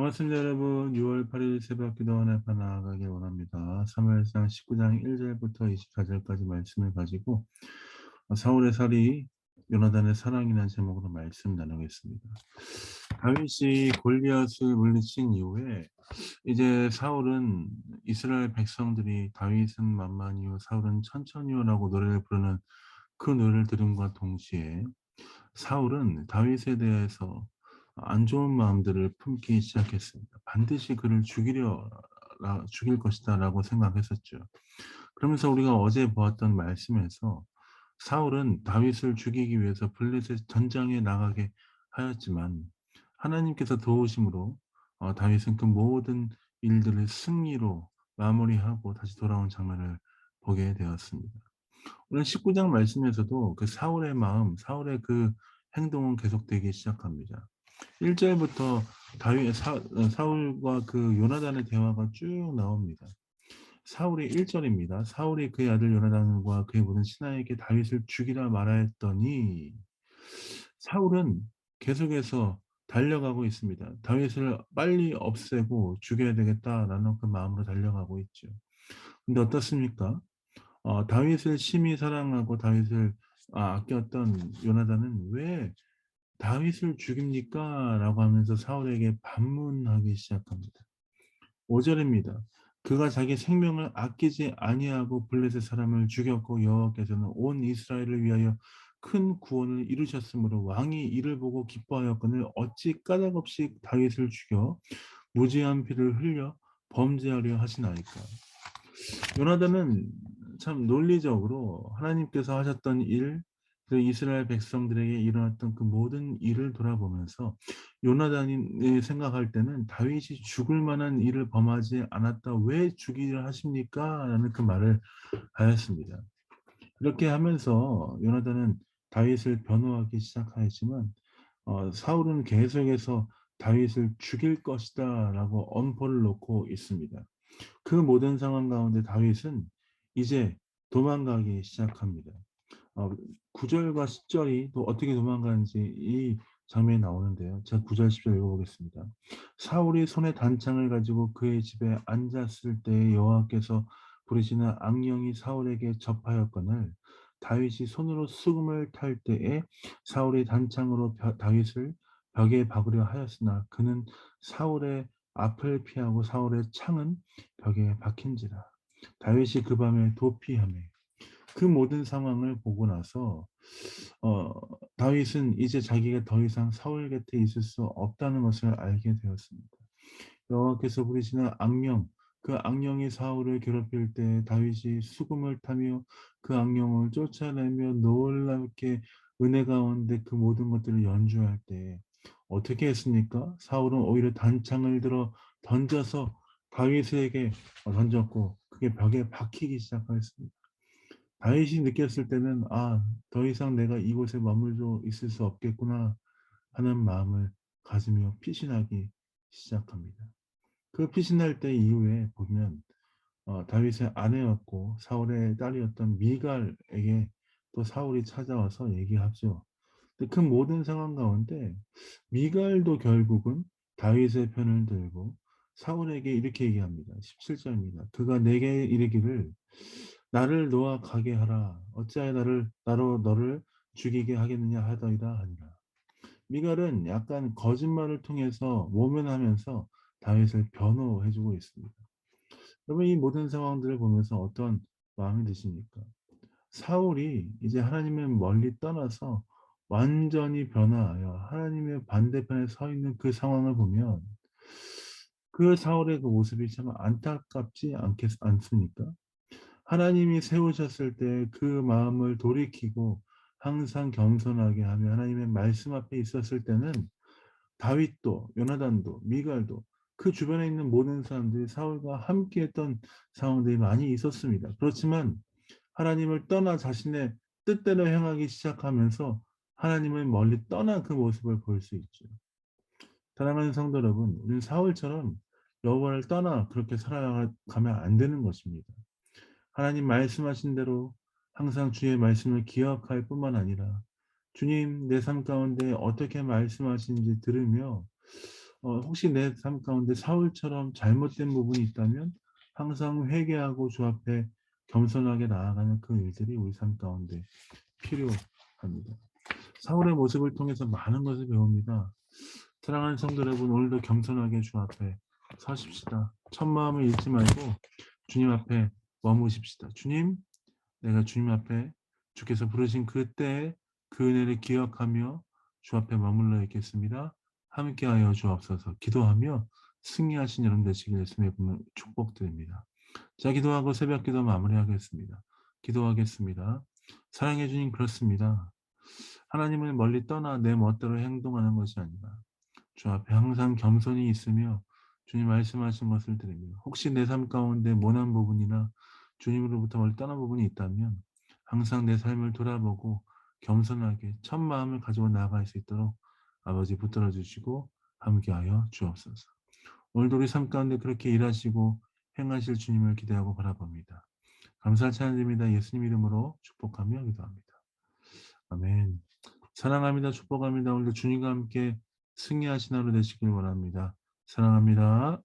반갑습니다, 여러분. 6월 8일 새벽 기도 하나 나아가길 원합니다. 사무엘상 19장 1절부터 24절까지 말씀을 가지고 사울의 살이 요나단의 사랑이라는 제목으로 말씀 나누겠습니다. 다윗이 골리앗을 물리친 이후에 이제 사울은 이스라엘 백성들이 다윗은 만만히요 사울은 천천히요라고 노래를 부르는 그 노래를 들음과 동시에 사울은 다윗에 대해서 안 좋은 마음들을 품기 시작했습니다. 반드시 그를 죽일 것이다라고 생각했었죠. 그러면서 우리가 어제 보았던 말씀에서 사울은 다윗을 죽이기 위해서 블레셋 전장에 나가게 하였지만 하나님께서 도우심으로 다윗은 그 모든 일들을 승리로 마무리하고 다시 돌아온 장면을 보게 되었습니다. 오늘 19장 말씀에서도 그 사울의 마음, 사울의 그 행동은 계속되기 시작합니다. 1절부터 사울과 그 요나단의 대화가 쭉 나옵니다. 사울이 1절입니다. 사울이 그의 아들 요나단과 그의 모든 신하에게 다윗을 죽이라 말하였더니 사울은 계속해서 달려가고 있습니다. 다윗을 빨리 없애고 죽여야 되겠다라는 그 마음으로 달려가고 있죠. 근데 어떻습니까? 다윗을 심히 사랑하고 다윗을 아꼈던 요나단은 "왜 다윗을 죽입니까?" 라고 하면서 사울에게 반문하기 시작합니다. 5 절입니다. "그가 자기 생명을 아끼지 아니하고 블레셋 사람을 죽였고 여호와께서는 온 이스라엘을 위하여 큰 구원을 이루셨으므로 왕이 이를 보고 기뻐하였거늘 어찌 까닭없이 다윗을 죽여 무죄한 피를 흘려 범죄하려 하시나이까." 요나단은 참 논리적으로 하나님께서 하셨던 일, 그 이스라엘 백성들에게 일어났던 그 모든 일을 돌아보면서 요나단이 생각할 때는 '다윗이 죽을 만한 일을 범하지 않았다. 왜 죽이려 하십니까?' 라는 그 말을 하였습니다. 이렇게 하면서 요나단은 다윗을 변호하기 시작하였지만 사울은 계속해서 '다윗을 죽일 것이다.'라고 엄포를 놓고 있습니다. 그 모든 상황 가운데 다윗은 이제 도망가기 시작합니다. 어 9 절과 10 절이 또 어떻게 도망가는지 이 장면이 나오는데요. 제가 9 절 10절 읽어 보겠습니다. "사울이 손에 단창을 가지고 그의 집에 앉았을 때에 여호와께서 부르시는 악령이 사울에게 접하였거늘 다윗이 손으로 수금을 탈 때에 사울이 단창으로 다윗을 벽에 박으려 하였으나 그는 사울의 앞을 피하고 사울의 창은 벽에 박힌지라. 다윗이 그 밤에 도피하매." 그 모든 상황을 보고 나서 어 다윗은 이제 자기가 더 이상 사울 곁에 있을 수 없다는 것을 알게 되었습니다. 여호와께서 부르시는 악령, 그 악령이 사울을 괴롭힐 때 다윗이 수금을 타며 그 악령을 쫓아내며 놀랍게 은혜 가운데 그 모든 것들을 연주할 때 어떻게 했습니까? 사울은 오히려 단창을 들어 던져서 다윗에게 던졌고 그게 벽에 박히기 시작하였습니다. 다윗이 느꼈을 때는 '아 더 이상 내가 이곳에 머물러 있을 수 없겠구나.' 하는 마음을 가지며 피신하기 시작합니다. 그 피신할 때 이후에 보면 다윗의 아내였고 사울의 딸이었던 미갈에게 또 사울이 찾아와서 얘기하죠. 근데 그 모든 상황 가운데 미갈도 결국은 다윗의 편을 들고 사울에게 이렇게 얘기합니다. 17 절입니다. "그가 내게 이르기를 나를 놓아 가게 하라. 어찌하여 나로 너를 죽이게 하겠느냐 하더이다 하니라." 미갈은 약간 거짓말을 통해서 모면하면서 다윗을 변호해 주고 있습니다. 여러분 이 모든 상황들을 보면서 어떤 마음이 드십니까? 사울이 이제 하나님을 멀리 떠나서 완전히 변화하여 하나님의 반대편에 서 있는 그 상황을 보면 그 사울의 그 모습이 참 안타깝지 않습니까? 하나님이 세우셨을 때 그 마음을 돌이키고 항상 겸손하게 하며 하나님의 말씀 앞에 있었을 때는 다윗도 요나단도 미갈도 그 주변에 있는 모든 사람들이 사울과 함께했던 상황들이 많이 있었습니다. 그렇지만 하나님을 떠나 자신의 뜻대로 행하기 시작하면서 하나님을 멀리 떠난 그 모습을 볼 수 있죠. 사랑하는 성도 여러분, 우리는 사울처럼 여호와를 떠나 그렇게 살아가면 안 되는 것입니다. 하나님 말씀하신 대로 항상 주의 말씀을 기억할 뿐만 아니라 주님 내 삶 가운데 어떻게 말씀하시는지 들으며 혹시 내 삶 가운데 사울처럼 잘못된 부분이 있다면 항상 회개하고 주 앞에 겸손하게 나아가는 그 일들이 우리 삶 가운데 필요합니다. 사울의 모습을 통해서 많은 것을 배웁니다. 사랑하는 성도 여러분, 오늘도 겸손하게 주 앞에 서십시다. 첫 마음을 잃지 말고 주님 앞에 머무십시다. 주님, 내가 주님 앞에 주께서 부르신 그때의 그 은혜를 기억하며 주 앞에 머물러 있겠습니다. 함께하여 주옵소서. 기도하며 승리하신 여러분 되시길 예수님의 이름으로 축복드립니다. 자, 기도하고 새벽 기도 마무리하겠습니다. 기도하겠습니다. 사랑해 주님, 그렇습니다. 하나님을 멀리 떠나 내 멋대로 행동하는 것이 아니라 주 앞에 항상 겸손히 있으며 주님 말씀하신 것을 들으며 혹시 내 삶 가운데 모난 부분이나 주님으로부터 멀리 떠난 부분이 있다면 항상 내 삶을 돌아보고 겸손하게 첫 마음을 가지고 나아갈 수 있도록 아버지 붙들어 주시고 함께하여 주옵소서. 오늘도 우리 삶 가운데 그렇게 일하시고 행하실 주님을 기대하고 바라봅니다. 감사를 찬양드립니다. 예수님 이름으로 축복하며 기도합니다. 아멘. 사랑합니다. 축복합니다. 오늘도 주님과 함께 승리하신 하루 되시길 원합니다. 사랑합니다.